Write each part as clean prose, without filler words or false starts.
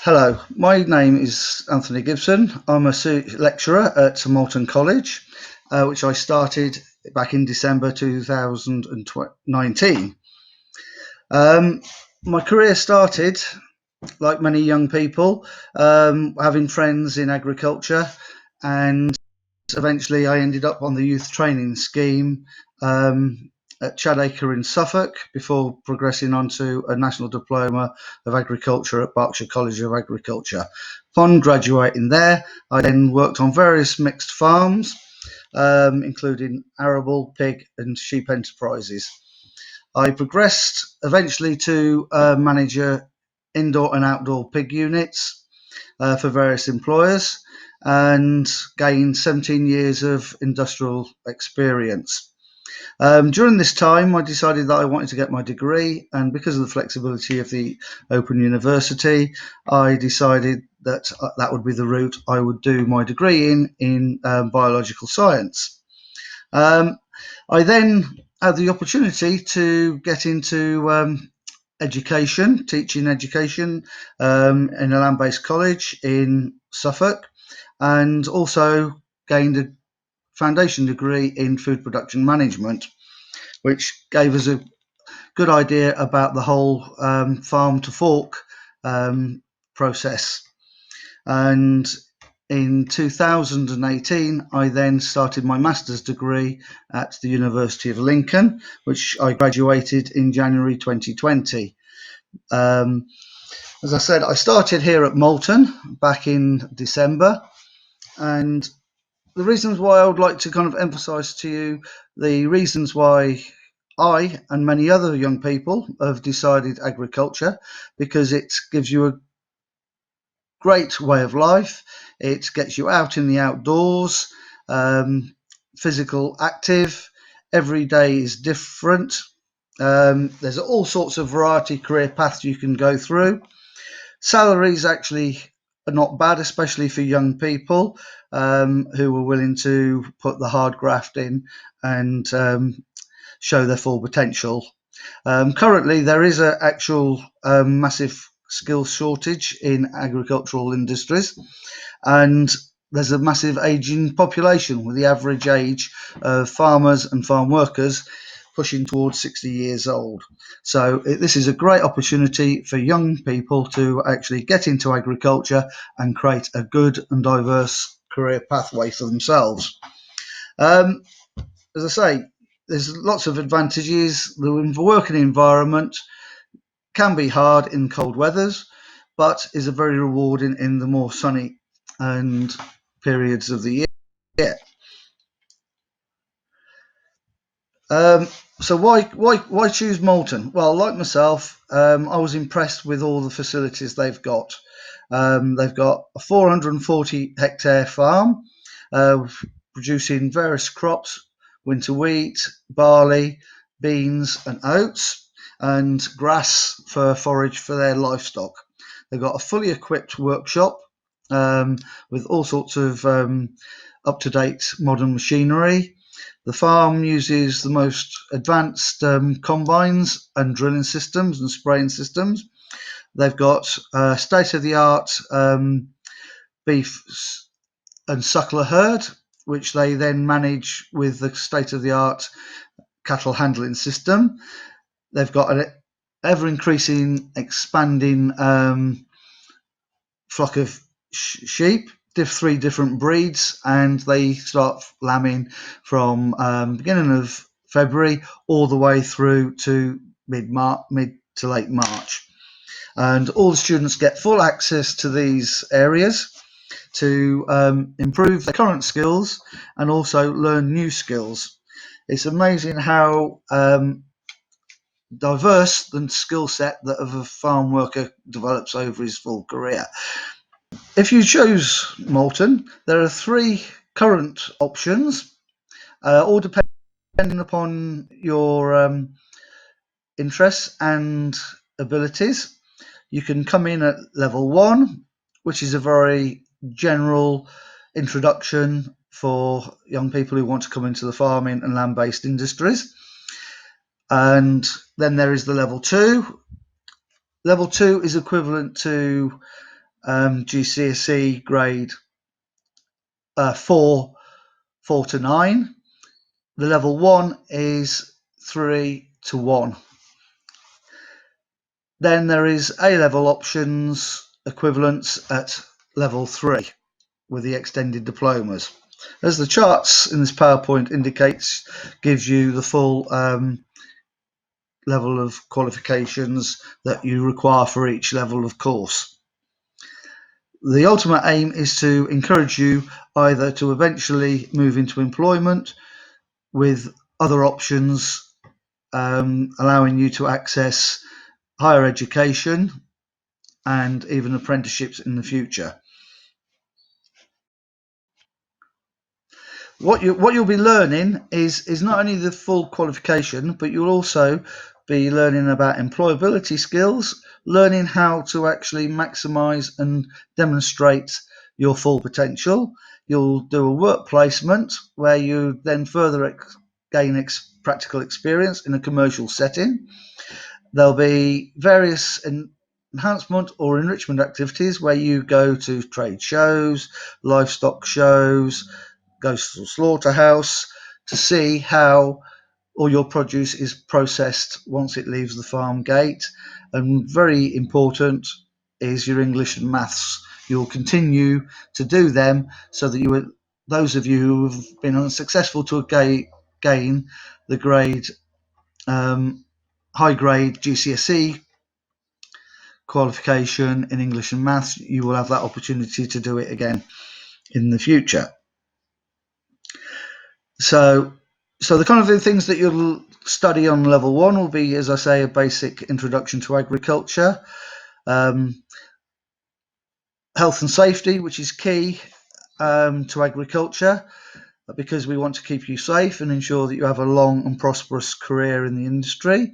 Hello, my name is Anthony Gibson. I'm a lecturer at Moulton College, which I started back in December 2019. My career started, like many young people, having friends in agriculture, and eventually I ended up on the youth training scheme at Chadacre in Suffolk before progressing on to a National Diploma of Agriculture at Berkshire College of Agriculture. Upon graduating there, I then worked on various mixed farms, including arable, pig and sheep enterprises. I progressed eventually to manager indoor and outdoor pig units for various employers and gained 17 years of industrial experience. During this time, I decided that I wanted to get my degree, and because of the flexibility of the Open University, I decided that that would be the route I would do my degree in biological science. I then had the opportunity to get into education, teaching education in a land-based college in Suffolk, and also gained a foundation degree in food production management, which gave us a good idea about the whole farm to fork process. And in 2018, I then started my master's degree at the University of Lincoln, which I graduated in January 2020. As I said, I started here at Moulton back in December, and the reasons why I would like to kind of emphasize to you the reasons why I and many other young people have decided agriculture, because it gives you a great way of life. It gets you out in the outdoors, physical active. Every day is different. There's all sorts of variety career paths you can go through. Salaries actually are not bad, especially for young people who are willing to put the hard graft in and show their full potential. Currently, there is an actual massive skills shortage in agricultural industries, and there's a massive aging population, with the average age of farmers and farm workers pushing towards 60 years old. So this is a great opportunity for young people to actually get into agriculture and create a good and diverse career pathway for themselves. As I say, there's lots of advantages. The working environment can be hard in cold weathers, but is a very rewarding in the more sunny and periods of the year. So why choose Moulton? Well, like myself, I was impressed with all the facilities they've got. They've got a 440 hectare farm producing various crops: winter wheat, barley, beans, and oats, and grass for forage for their livestock. They've got a fully equipped workshop with all sorts of up-to-date modern machinery. The farm uses the most advanced combines and drilling systems and spraying systems. They've got state-of-the-art beef and suckler herd, which they then manage with the state-of-the-art cattle handling system. They've got an ever-increasing, expanding flock of sheep, three different breeds, and they start lambing from beginning of February all the way through to mid to late March. And all the students get full access to these areas to improve their current skills and also learn new skills. It's amazing how diverse the skill set that of a farm worker develops over his full career. If you chose Moulton, there are three current options, all depending upon your interests and abilities. You can come in at level 1, which is a very general introduction for young people who want to come into the farming and land-based industries. And then there is the level 2. Level 2 is equivalent to GCSE grade 4 to 9. The level 1 is 3 to 1. Then there is A-level options equivalents at level 3 with the extended diplomas. As the charts in this PowerPoint indicates, gives you the full level of qualifications that you require for each level of course. The ultimate aim is to encourage you either to eventually move into employment with other options, allowing you to access higher education and even apprenticeships in the future. What you'll be learning is not only the full qualification, but you'll also be learning about employability skills, learning how to actually maximize and demonstrate your full potential. You'll do a work placement where you then further gain practical experience in a commercial setting. There'll be various enhancement or enrichment activities where you go to trade shows, livestock shows, go to the slaughterhouse to see how all your produce is processed once it leaves the farm gate. And very important is your English and maths. You'll continue to do them so that those of you who have been unsuccessful to gain the grade high grade GCSE qualification in English and maths, you will have that opportunity to do it again in the future. So the kind of things that you'll study on level 1 will be, as I say, a basic introduction to agriculture, health and safety, which is key to agriculture, because we want to keep you safe and ensure that you have a long and prosperous career in the industry.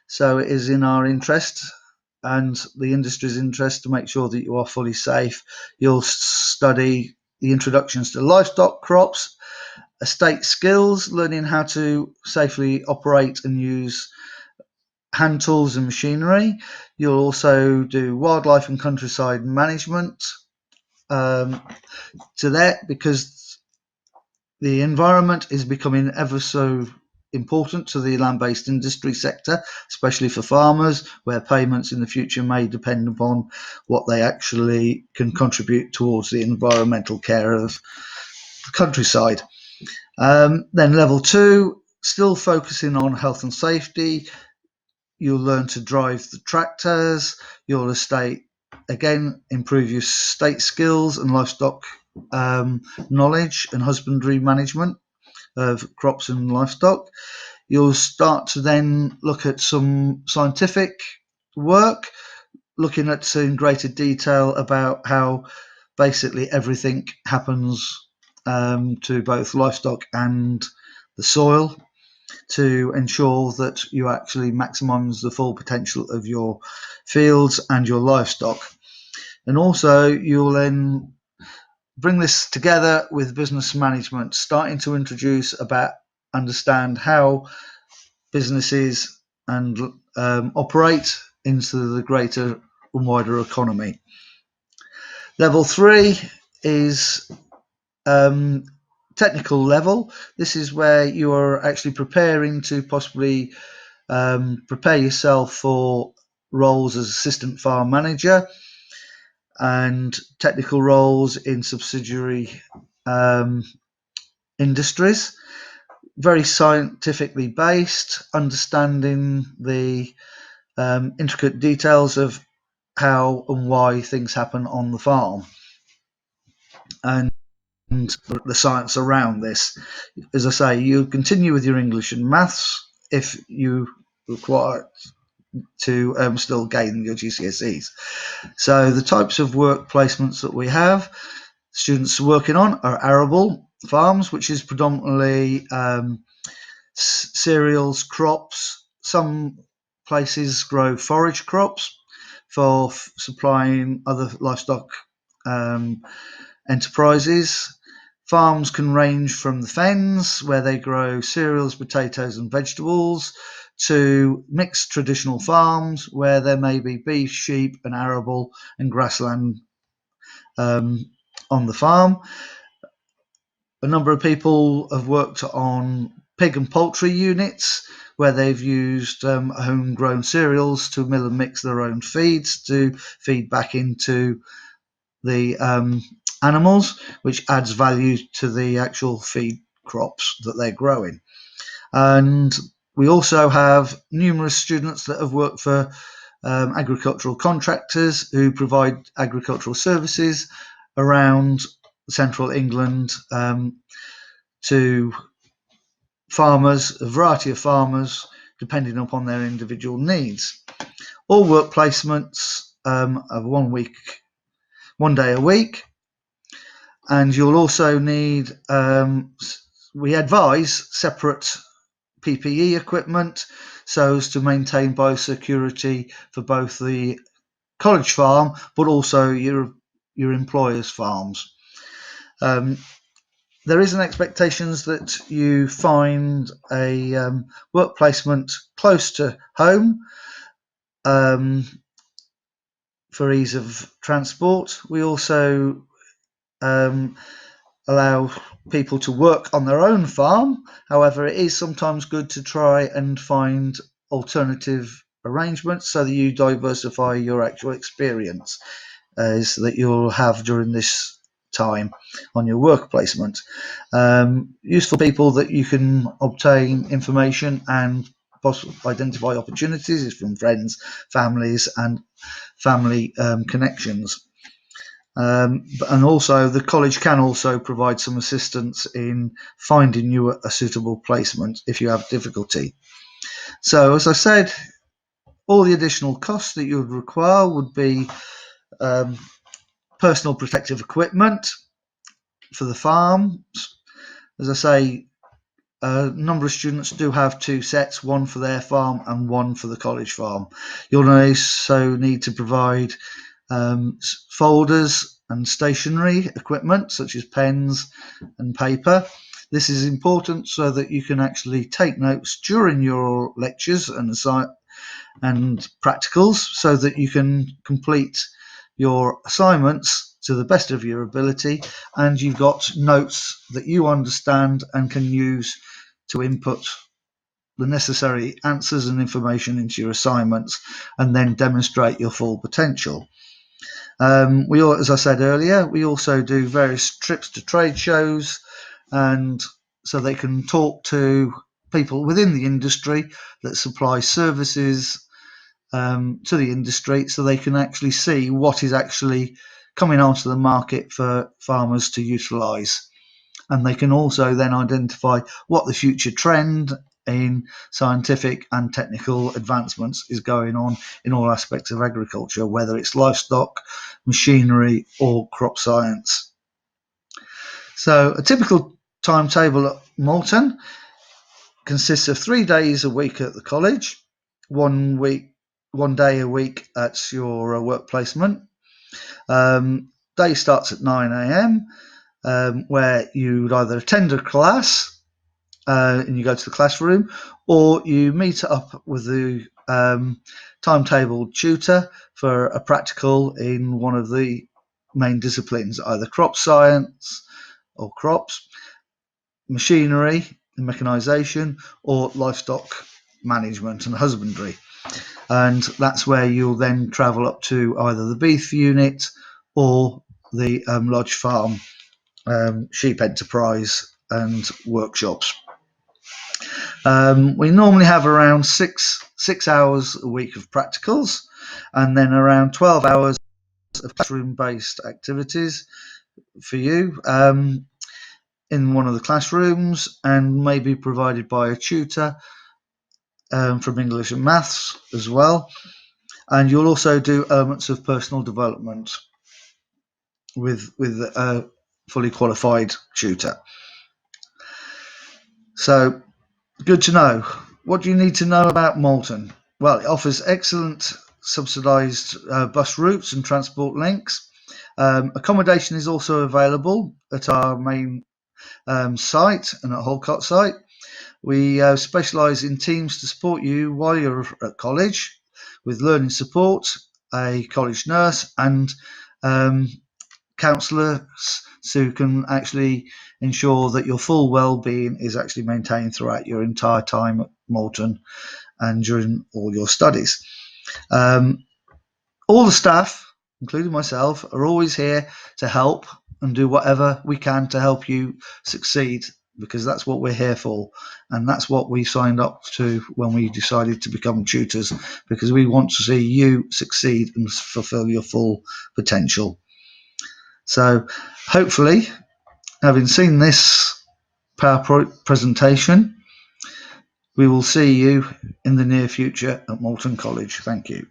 So it is in our interest and the industry's interest to make sure that you are fully safe. You'll study the introductions to livestock crops, estate skills, learning how to safely operate and use hand tools and machinery. You'll also do wildlife and countryside management to that, because the environment is becoming ever so important to the land-based industry sector, especially for farmers, where payments in the future may depend upon what they actually can contribute towards the environmental care of the countryside. Then level 2, still focusing on health and safety. You'll learn to drive the tractors. You'll improve your estate skills and livestock knowledge and husbandry management of crops and livestock. You'll start to then look at some scientific work, looking at in greater detail about how basically everything happens to both livestock and the soil, to ensure that you actually maximize the full potential of your fields and your livestock. And also you'll then bring this together with business management, starting to understand how businesses and operate into the greater and wider economy. Level 3 is technical level. This is where you are actually preparing to possibly prepare yourself for roles as assistant farm manager and technical roles in subsidiary industries. Very scientifically based, understanding the intricate details of how and why things happen on the farm and the science around this. As I say, you continue with your English and maths if you require to still gain your GCSEs. So the types of work placements that we have students working on are arable farms, which is predominantly cereals, crops. Some places grow forage crops for supplying other livestock enterprises. Farms can range from the fens, where they grow cereals, potatoes and vegetables, to mixed traditional farms, where there may be beef, sheep and arable and grassland on the farm. A number of people have worked on pig and poultry units where they've used homegrown cereals to mill and mix their own feeds to feed back into the animals, which adds value to the actual feed crops that they're growing. And we also have numerous students that have worked for agricultural contractors who provide agricultural services around central England to farmers, a variety of farmers, depending upon their individual needs. All work placements of 1 day a week, and you'll also need, we advise separate PPE equipment so as to maintain biosecurity for both the college farm but also your employers' farms. There is an expectation that you find a work placement close to home for ease of transport. We also allow people to work on their own farm. However, it is sometimes good to try and find alternative arrangements so that you diversify your actual experience that you'll have during this time on your work placement. Useful people that you can obtain information and identify opportunities is from friends, families, and family connections. And also the college can also provide some assistance in finding you a suitable placement if you have difficulty. So as I said, all the additional costs that you would require would be personal protective equipment for the farms. As I say, a number of students do have 2 sets, one for their farm and one for the college farm. You'll also need to provide folders and stationery equipment such as pens and paper. This is important so that you can actually take notes during your lectures and practicals so that you can complete your assignments to the best of your ability, and you've got notes that you understand and can use to input the necessary answers and information into your assignments and then demonstrate your full potential. As I said earlier, we also do various trips to trade shows, and so they can talk to people within the industry that supply services to the industry, so they can actually see what is actually coming onto the market for farmers to utilise. And they can also then identify what the future trend in scientific and technical advancements is going on in all aspects of agriculture, whether it's livestock, machinery, or crop science. So a typical timetable at Moulton consists of 3 days a week at the college, 1 day a week at your work placement. Day starts at 9 a.m. Where you would either attend a class and you go to the classroom, or you meet up with the timetable tutor for a practical in one of the main disciplines, either crop science or crops, machinery and mechanisation, or livestock management and husbandry. And that's where you'll then travel up to either the beef unit or the lodge farm, sheep enterprise and workshops. We normally have around six hours a week of practicals, and then around 12 hours of classroom-based activities for you in one of the classrooms, and may be provided by a tutor from English and Maths as well. And you'll also do elements of personal development with a fully qualified tutor. So, good to know. What do you need to know about Moulton? Well, it offers excellent subsidised bus routes and transport links. Accommodation is also available at our main site and at Holcott site. We specialise in teams to support you while you're at college with learning support, a college nurse, and counsellors who can actually ensure that your full well-being is actually maintained throughout your entire time at Moulton and during all your studies. All the staff, including myself, are always here to help and do whatever we can to help you succeed, because that's what we're here for. And that's what we signed up to when we decided to become tutors, because we want to see you succeed and fulfill your full potential. So hopefully, having seen this PowerPoint presentation, we will see you in the near future at Moulton College. Thank you.